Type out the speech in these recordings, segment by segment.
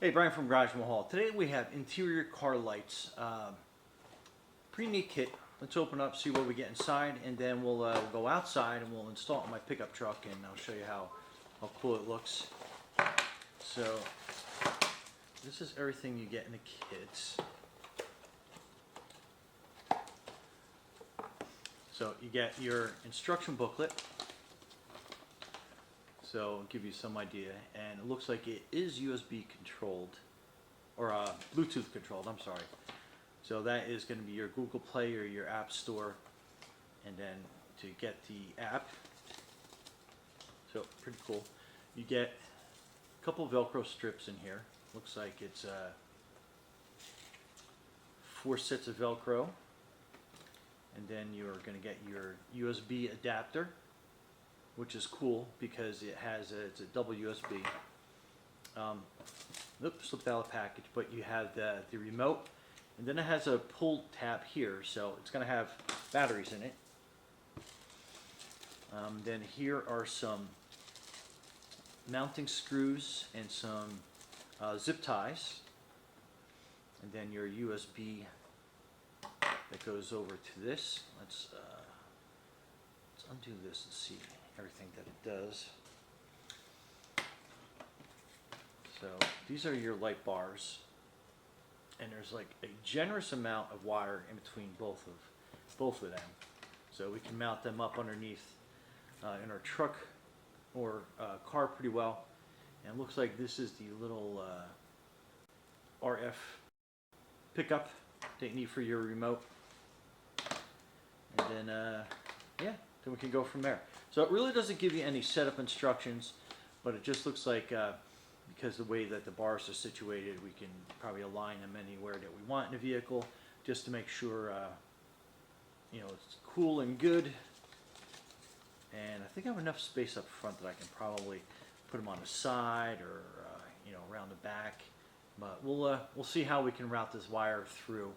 Hey, Brian from Garage Mahal. Today we have interior car lights. Pretty neat kit. Let's open up, see what we get inside, and then we'll go outside and we'll install it in my pickup truck, and I'll show you how cool it looks. So this is everything you get in the kits. So you get your instruction booklet. So I'll give you some idea, and it looks like it is USB controlled, or Bluetooth controlled, I'm sorry. So that is going to be your Google Play or your App Store, and then to get the app, so pretty cool. You get a couple Velcro strips in here. Looks like it's 4 sets of Velcro, and then you're going to get your USB adapter, which is cool because it has it's a double USB. Oops, slipped out of the package, but you have the remote, and then it has a pull tab here, so it's going to have batteries in it. Then here are some mounting screws and some zip ties, and then your USB that goes over to this. Let's undo this and see everything that it does. So these are your light bars, and there's like a generous amount of wire in between both of them, so we can mount them up underneath in our truck or car pretty well. And it looks like this is the little RF pickup that you need for your remote, and then yeah, then we can go from there. So it really doesn't give you any setup instructions, but it just looks like, because the way that the bars are situated, we can probably align them anywhere that we want in the vehicle, just to make sure you know, it's cool and good. And I think I have enough space up front that I can probably put them on the side or you know, around the back. But we'll see how we can route this wire through,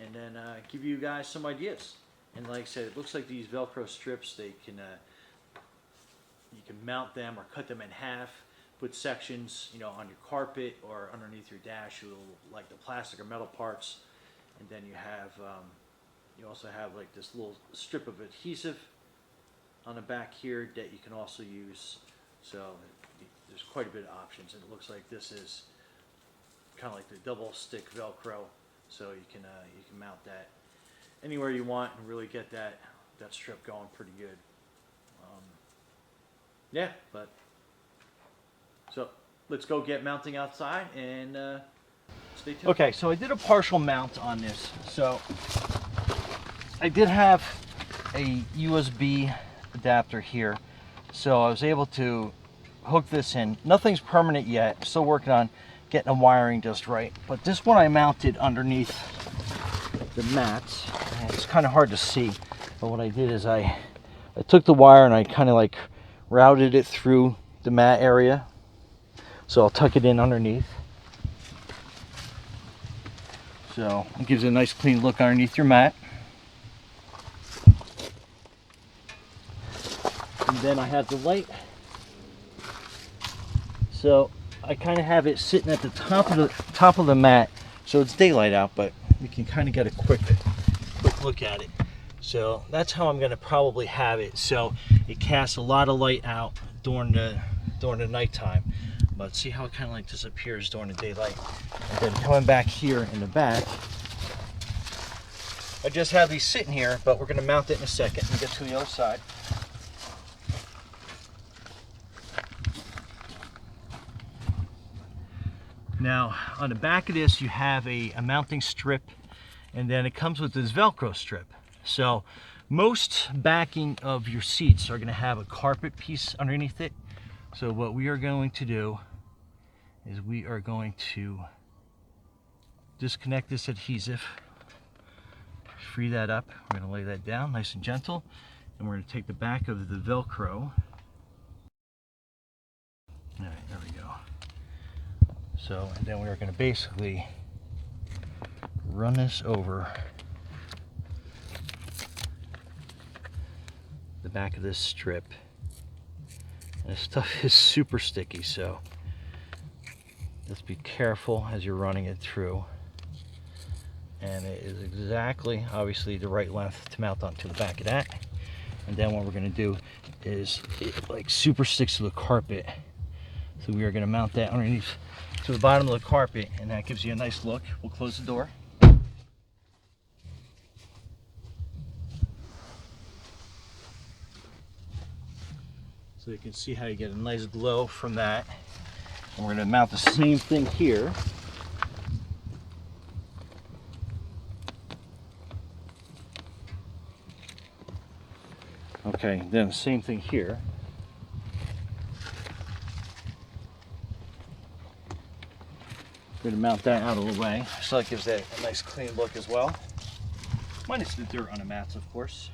and then give you guys some ideas. And like I said, it looks like these Velcro strips, they can you can mount them or cut them in half, put sections, you know, on your carpet or underneath your dash, like the plastic or metal parts. And then you have, you also have like this little strip of adhesive on the back here that you can also use. So there's quite a bit of options, and it looks like this is kind of like the double stick Velcro, so you can mount that anywhere you want and really get that strip going pretty good. Yeah, but so let's go get mounting outside and stay tuned. Okay, so I did a partial mount on this. So I did have a USB adapter here, so I was able to hook this in. Nothing's permanent yet, still working on getting the wiring just right, but this one I mounted underneath the mats, and it's kind of hard to see, but what I did is I took the wire and I kind of like routed it through the mat area, so I'll tuck it in underneath, so it gives it a nice clean look underneath your mat. And then I have the light, so I kind of have it sitting at the top of the mat, so it's daylight out, but you can kind of get a quick look at it. So that's how I'm going to probably have it, so it casts a lot of light out during the nighttime, but see how it kind of like disappears during the daylight. And then coming back here in the back, I just have these sitting here, but we're going to mount it in a second and get to the other side. Now on the back of this you have a mounting strip, and then it comes with this Velcro strip. So most backing of your seats are going to have a carpet piece underneath it. So what we are going to do is we are going to disconnect this adhesive, free that up. We're going to lay that down nice and gentle, and we're going to take the back of the Velcro. All right, there we go. So, and then we're going to basically run this over the back of this strip. And this stuff is super sticky, so Just be careful as you're running it through. And it is exactly, obviously, the right length to mount onto the back of that. And then what we're going to do is it like super sticks to the carpet. So we are going to mount that underneath to the bottom of the carpet, and that gives you a nice look. We'll close the door. So you can see how you get a nice glow from that. And we're going to mount the same thing here. Okay, then the same thing here. We're going to mount that out of the way, so that gives that a nice clean look as well. Minus the dirt on the mats, of course.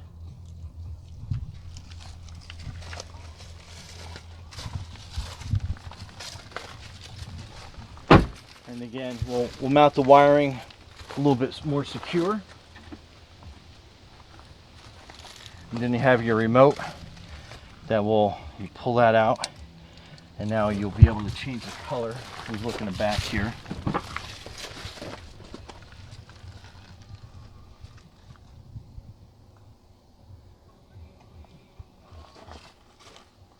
And again, we'll mount the wiring a little bit more secure. And then you have your remote that you pull that out, and now you'll be able to change the color. We look in the back here.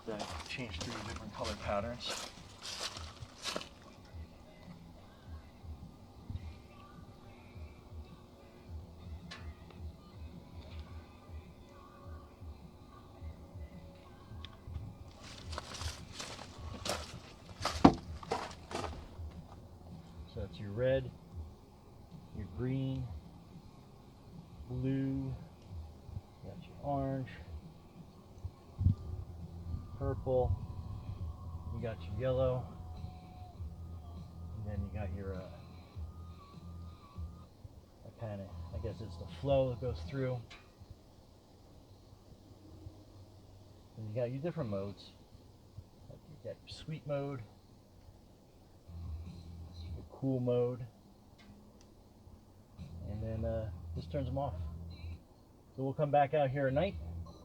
That change 3 different color patterns. So that's your red, your green, blue, got your orange, purple, you got your yellow, and then you got your I guess it's the flow that goes through. And you got your different modes. Like you got your sweet mode, your cool mode, and then this turns them off. So we'll come back out here at night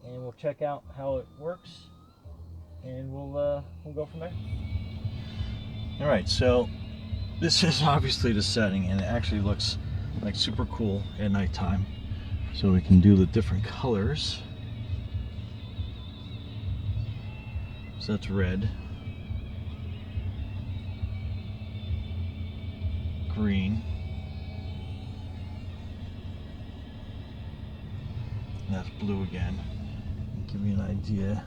and we'll check out how it works, and we'll go from there. All right, so this is obviously the setting, and it actually looks like super cool at nighttime. So we can do the different colors. So that's red, green, and that's blue again. Give you an idea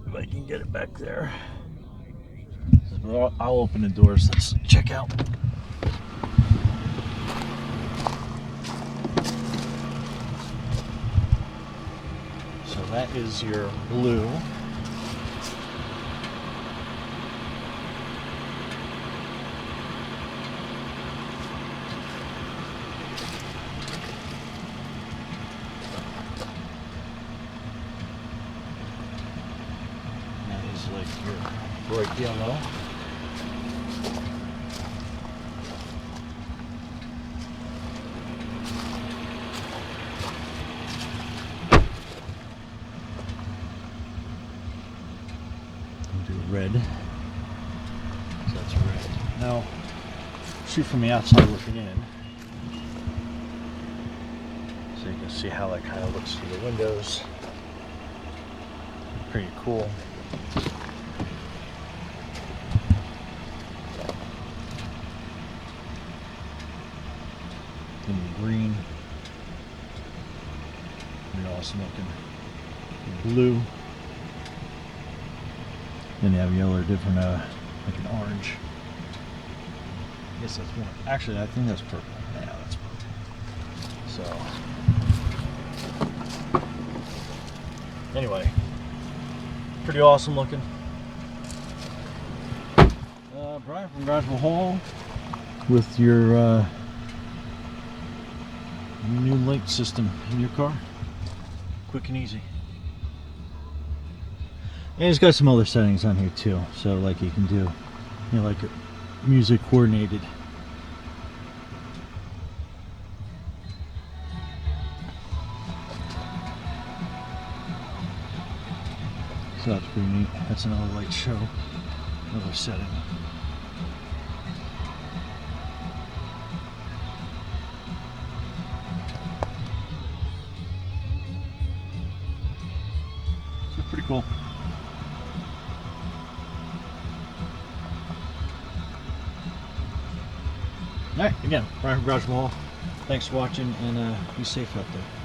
if I can get it back there. So I'll open the doors. Let's check out. So that is your blue. That is like your bright yellow. Red. So that's red. Now, shoot from the outside looking in, so you can see how that kind of looks through the windows. Pretty cool. Then green. Pretty awesome looking. Blue. Then you have yellow, different, like an orange. I guess that's one. Actually, I think that's purple. Yeah, that's purple. So, anyway, pretty awesome looking. Brian from Granville Hall with your new light system in your car. Quick and easy. And it's got some other settings on here too, so like you can do, like music coordinated. So that's pretty neat. That's another light show. Another setting. So pretty cool. Alright, again, Brian from Garage Mall. Thanks for watching, and be safe out there.